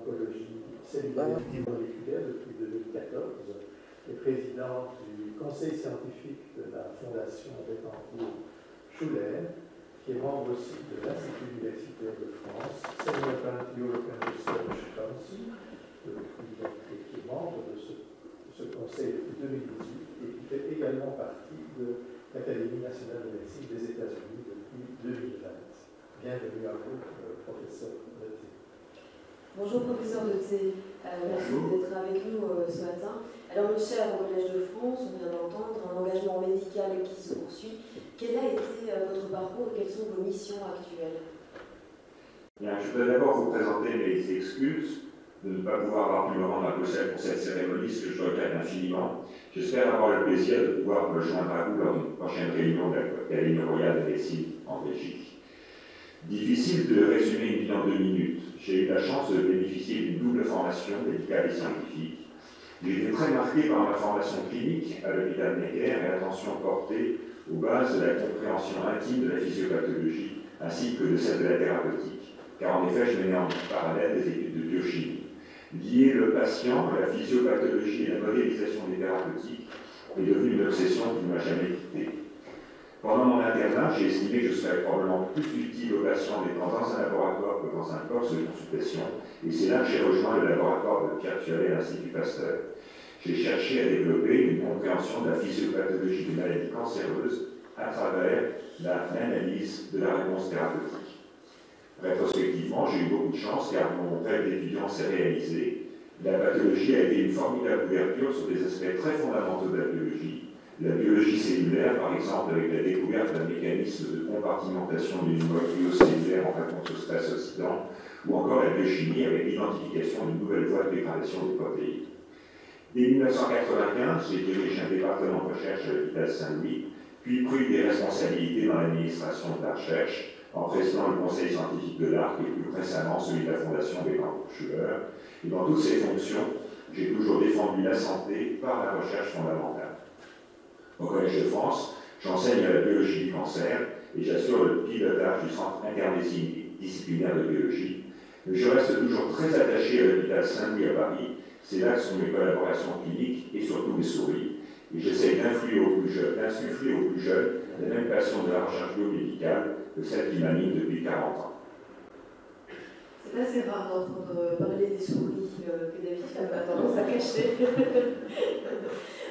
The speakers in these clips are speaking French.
oncologie cellulaire et moléculaire depuis 2014, et présidente du conseil scientifique de la Fondation Bettencourt-Schuller, qui est membre aussi de l'Institut universitaire de France, Senior European Research Council, et qui est membre de ce conseil depuis 2018 et qui fait également partie de l'Académie nationale de médecine des États-Unis depuis 2020. Bienvenue à vous, professeur Leté. Bonjour, professeur Leté. Merci d'être avec nous ce matin. Alors, le cher au Collège de France, on vient d'entendre un engagement médical qui se poursuit. Quel a été votre parcours et quelles sont vos missions actuelles? Bien, je voudrais d'abord vous présenter mes excuses de ne pas pouvoir avoir pu me rendre à Bruxelles pour cette cérémonie, ce que je regrette infiniment. J'espère avoir le plaisir de pouvoir me joindre à vous lors d'une prochaine réunion de l'Académie royale de médecine en Belgique. Difficile de résumer une vie en 2 minutes. J'ai eu la chance de bénéficier d'une double formation médicale et scientifique. J'ai été très marqué par ma formation clinique à l'hôpital Necker et l'attention portée aux bases de la compréhension intime de la physiopathologie ainsi que de celle de la thérapeutique. Car en effet, je menais en parallèle des études de biochimie. Lier le patient à la physiopathologie et la modélisation des thérapeutiques est devenue une obsession qui ne m'a jamais quitté. Pendant mon internat, j'ai estimé que je serais probablement plus utile aux patients étant dans un laboratoire que dans un poste de consultation, et c'est là que j'ai rejoint le laboratoire de Pierre Tualet à l'Institut Pasteur. J'ai cherché à développer une compréhension de la physiopathologie des maladies cancéreuses à travers l'analyse de la réponse thérapeutique. Rétrospectivement, j'ai eu beaucoup de chance car mon rêve d'étudiant s'est réalisé. La pathologie a été une formidable ouverture sur des aspects très fondamentaux de la biologie cellulaire, par exemple, avec la découverte d'un mécanisme de compartimentation d'une molécule cellulaire en réponse au stress oxydant, ou encore la biochimie avec l'identification d'une nouvelle voie de dégradation des protéines. Dès 1995, j'ai dirigé un département de recherche à l'hôpital Saint-Louis, puis pris des responsabilités dans l'administration de la recherche, en présidant le conseil scientifique de l'ARC et plus récemment celui de la Fondation Bettencourt-Schuller. Et dans toutes ces fonctions, j'ai toujours défendu la santé par la recherche fondamentale. Au Collège de France, j'enseigne à la biologie du cancer et j'assure le pilotage du centre interdisciplinaire de biologie. Mais je reste toujours très attaché à l'hôpital Saint-Louis à Paris. C'est là que sont mes collaborations cliniques et surtout mes souris. Et j'essaie d'insuffler aux plus jeunes la même passion de la recherche biomédicale que celle qui m'anime depuis 40 ans. C'est assez rare d'entendre parler des souris que David a tendance à cacher.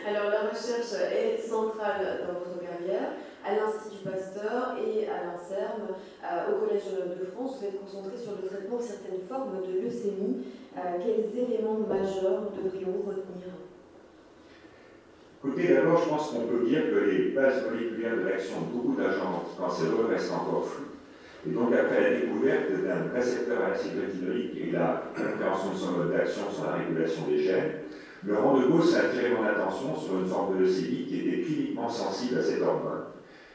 Alors, la recherche est centrale dans votre carrière. À l'Institut Pasteur et à l'INSERM, au Collège de France, vous êtes concentré sur le traitement de certaines formes de leucémie. Quels éléments majeurs devrions retenir? Écoutez, d'abord, je pense qu'on peut dire que les bases moléculaires de l'action de beaucoup d'agents anticancéreux restent encore floues. Et donc, après la découverte d'un récepteur à l'acide rétinoïque et la compréhension de son mode d'action sur la régulation des gènes, Laurent de Gauss a attiré mon attention sur une forme de leucémie qui était cliniquement sensible à cette hormone.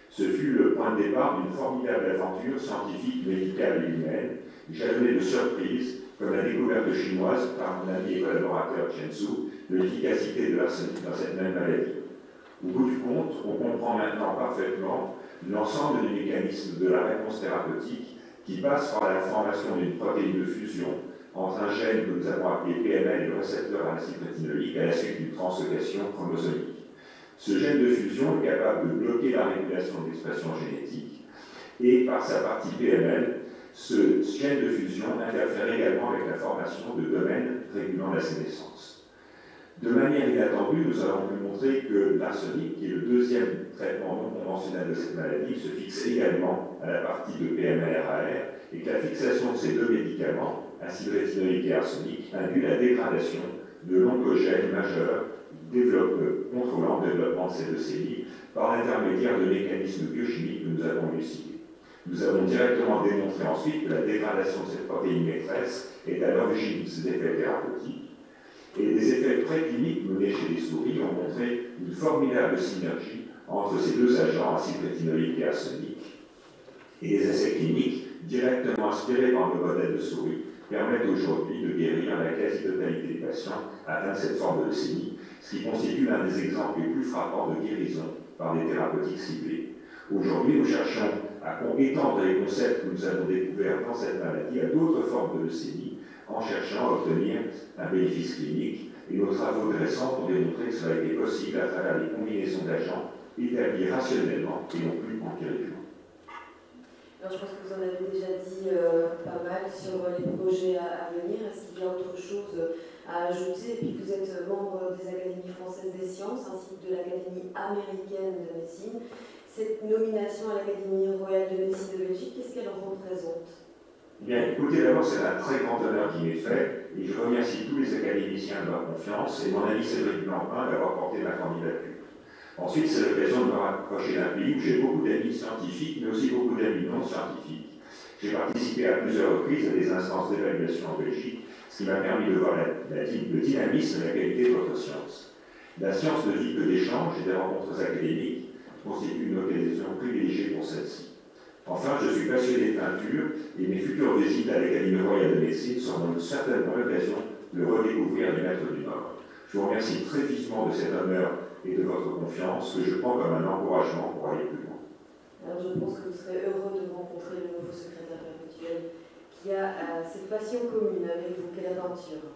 Ce fut le point de départ d'une formidable aventure scientifique, médicale et humaine, jalonnée de surprises, comme la découverte chinoise par mon ami et collaborateur Chen Su de l'efficacité de l'arsenic dans cette même maladie. Au bout du compte, on comprend maintenant parfaitement l'ensemble des mécanismes de la réponse thérapeutique qui passe par la formation d'une protéine de fusion entre un gène que nous avons appelé PML et le récepteur à l'acide rétinoïque à la suite d'une translocation chromosomique. Ce gène de fusion est capable de bloquer la régulation de l'expression génétique et par sa partie PML, ce gène de fusion interfère également avec la formation de domaines régulant la sénescence. De manière inattendue, nous avons pu montrer que l'arsenic, qui est le deuxième traitement non conventionnel de cette maladie, se fixe également à la partie de PML-RAR et que la fixation de ces deux médicaments, acide rétinoïque et arsenic, induit la dégradation de l'oncogène majeur contrôlant le développement de ces leucémies par l'intermédiaire de mécanismes biochimiques que nous avons élucidés. Nous avons directement démontré ensuite que la dégradation de cette protéine maîtresse est à l'origine de ces effets thérapeutiques. Et des effets précliniques menés chez les souris ont montré une formidable synergie entre ces deux agents, acide rétinoïque et arsenic. Et les essais cliniques, directement inspirés par le modèle de souris, permettent aujourd'hui de guérir la quasi-totalité des patients atteints de cette forme de leucémie, ce qui constitue l'un des exemples les plus frappants de guérison par des thérapeutiques ciblées. Aujourd'hui, nous cherchons à étendre les concepts que nous avons découverts dans cette maladie à d'autres formes de leucémie, en cherchant à obtenir un bénéfice clinique. Et nos travaux récents ont démontré que cela a été possible à travers des combinaisons d'agents établis rationnellement et non plus empiriquement. Alors, je pense que vous en avez déjà dit pas mal sur les projets à venir. Est-ce qu'il y a autre chose à ajouter? Et puis vous êtes membre des Académies françaises des sciences ainsi que de l'Académie américaine de médecine. Cette nomination à l'Académie royale de médecine de Belgique, qu'est-ce qu'elle représente? Bien, écoutez, d'abord, c'est un très grand honneur qui m'est fait, et je remercie tous les académiciens de leur confiance et mon ami Cédric Blancpain d'avoir porté ma candidature. Ensuite, c'est l'occasion de me rapprocher d'un pays où j'ai beaucoup d'amis scientifiques, mais aussi beaucoup d'amis non scientifiques. J'ai participé à plusieurs reprises à des instances d'évaluation en Belgique, ce qui m'a permis de voir le dynamisme et la qualité de votre science. La science ne vit que d'échanges et des rencontres académiques constitue une occasion privilégiée pour celle-ci. Enfin, je suis passionné de peinture et mes futures visites à l'Académie royale de médecine seront certainement l'occasion de redécouvrir les maîtres du Nord. Je vous remercie très vivement de cet honneur et de votre confiance que je prends comme un encouragement pour aller plus loin. Alors je pense que vous serez heureux de rencontrer le nouveau secrétaire perpétuel qui a cette passion commune avec vous, quelle aventure.